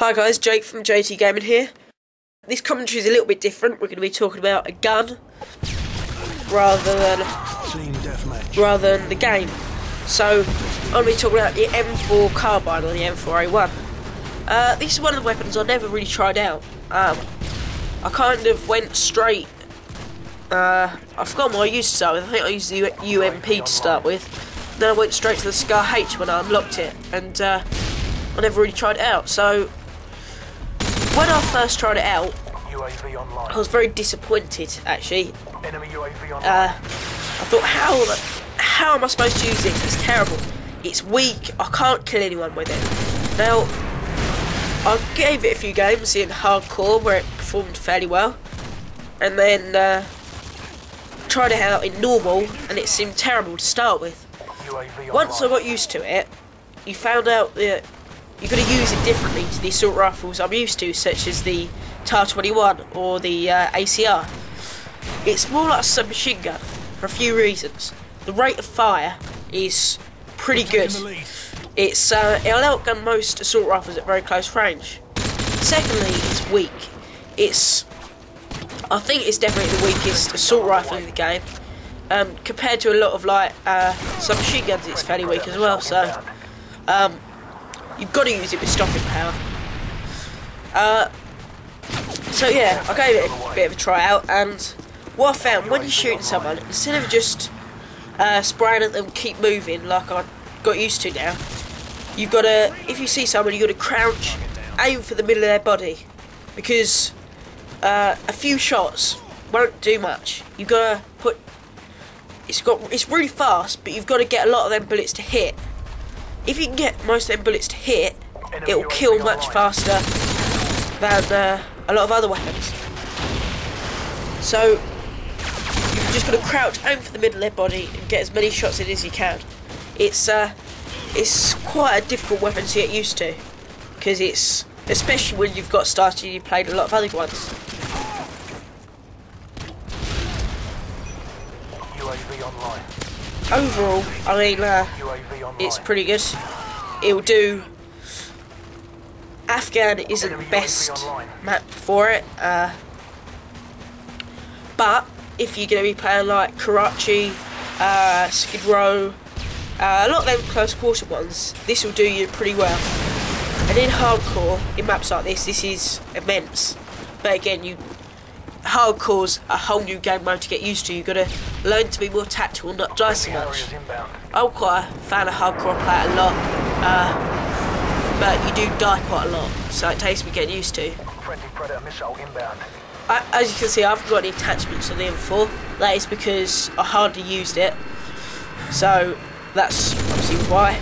Hi guys, Jake from JT Gaming here. This commentary is a little bit different. We're going to be talking about a gun rather than the game. So I'm going to be talking about the M4 Carbine or the M4A1. This is one of the weapons I never really tried out. I kind of went straight. I forgot what I used to start with. I think I used the UMP to start with. Then I went straight to the Scar H when I unlocked it, and I never really tried it out. So when I first tried it out, I was very disappointed actually. I thought, how am I supposed to use this? It's terrible. It's weak. I can't kill anyone with it. Now, I gave it a few games in hardcore where it performed fairly well, and then tried it out in normal, and it seemed terrible to start with. Once I got used to it, you found out that you've got to use it differently to the assault rifles I'm used to, such as the TAR-21 or the ACR. It's more like a submachine gun for a few reasons. The rate of fire is pretty good. It'll outgun most assault rifles at very close range. Secondly, it's weak. I think it's definitely the weakest assault rifle in the game. Compared to a lot of like submachine guns, it's fairly weak as well. So you've got to use it with stopping power. So yeah, I gave it a bit of a try out, and what I found, when you're shooting someone, instead of just spraying at them, keep moving like I got used to now, you've got to, if you see someone, you've got to crouch, aim for the middle of their body, because a few shots won't do much. You've got to put, it's really fast, but you've got to get a lot of them bullets to hit. If you can get most of them bullets to hit, it will kill much faster than a lot of other weapons. So you've just got to crouch, aim for the middle of their body, and get as many shots in as you can. It's quite a difficult weapon to get used to, because it's, especially when you've got started and you've played a lot of other ones. Overall, I mean, it's pretty good. It'll do. Afghan isn't the best map for it, but if you're going to be playing like Karachi, Skid Row, a lot of them close quarter ones, this will do you pretty well. And in hardcore, in maps like this is immense. But again, hardcore's a whole new game mode to get used to. You've got to learn to be more tactical and not die so much. I'm quite a fan of hardcore, I play it a lot, but you do die quite a lot, so it takes me getting used to. As you can see, I haven't got any attachments on the M4. That is because I hardly used it, so that's obviously why.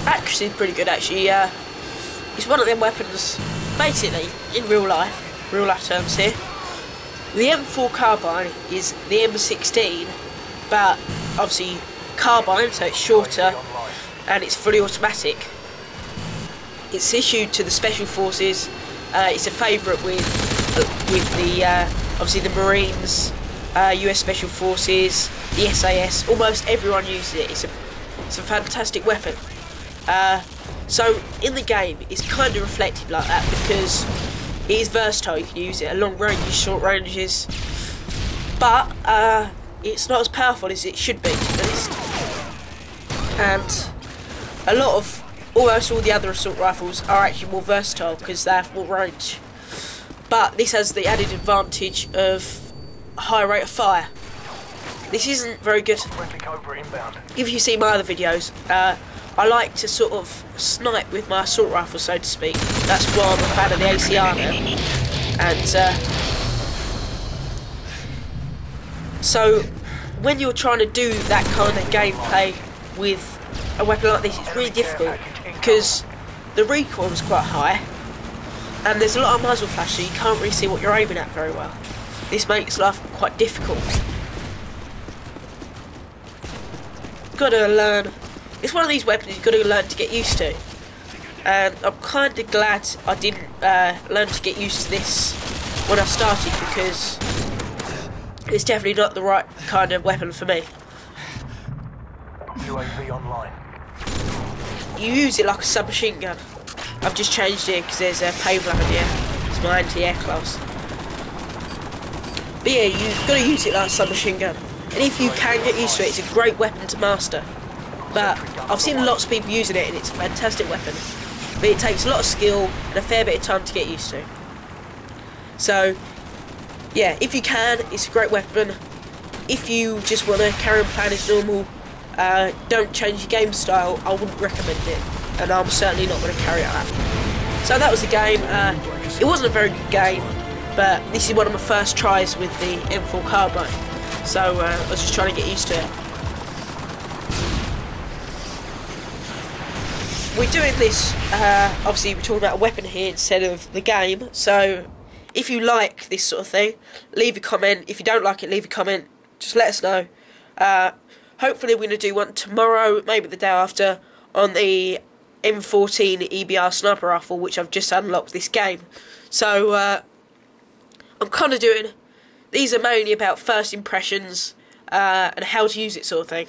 Accuracy is pretty good actually. It's one of them weapons, basically, in real life terms here. The M4 Carbine is the M16, but obviously carbine, so it's shorter and it's fully automatic. It's issued to the Special Forces. It's a favourite with the obviously the Marines, US Special Forces, the SAS. Almost everyone uses it. It's a fantastic weapon. So in the game, it's kind of reflected like that because it is versatile. You can use it at long ranges, short ranges, but it's not as powerful as it should be, at least. And almost all the other assault rifles are actually more versatile because they have more range. But this has the added advantage of a high rate of fire. This isn't very good. If you see my other videos, I like to sort of snipe with my assault rifle, so to speak. That's why I'm a fan of the ACR now. And so when you're trying to do that kind of gameplay with a weapon like this, it's really difficult because the recoil is quite high and there's a lot of muzzle flash, so you can't really see what you're aiming at very well. This makes life quite difficult. Got to learn. It's one of these weapons you've got to learn to get used to, and I'm kind of glad I didn't learn to get used to this when I started, because it's definitely not the right kind of weapon for me. UAV online. You use it like a submachine gun. I've just changed it because there's a paintball here. It's my anti-air class. But yeah, you've got to use it like a submachine gun. And if you can get used to it, it's a great weapon to master. But I've seen lots of people using it and it's a fantastic weapon. But it takes a lot of skill and a fair bit of time to get used to. So, yeah, if you can, it's a great weapon. If you just want to carry on playing as normal, don't change your game style, I wouldn't recommend it. And I'm certainly not going to carry it out. So that was the game. It wasn't a very good game, but this is one of my first tries with the M4 Carbine. So I was just trying to get used to it. We're doing this, obviously we're talking about a weapon here instead of the game. So if you like this sort of thing, leave a comment. If you don't like it, leave a comment. Just let us know. Hopefully we're going to do one tomorrow, maybe the day after, on the M14 EBR sniper rifle, which I've just unlocked this game. So I'm kind of doing, these are mainly about first impressions and how to use it sort of thing.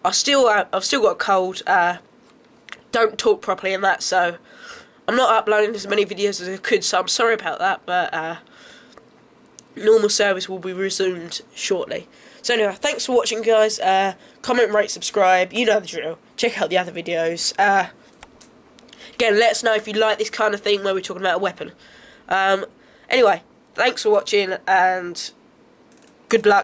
I've still got a cold, don't talk properly and that, so I'm not uploading as many videos as I could, so I'm sorry about that, but normal service will be resumed shortly. So anyway, thanks for watching, guys. Comment, rate, subscribe. You know the drill. Check out the other videos. Again, let us know if you like this kind of thing where we're talking about a weapon. Anyway, thanks for watching and good luck.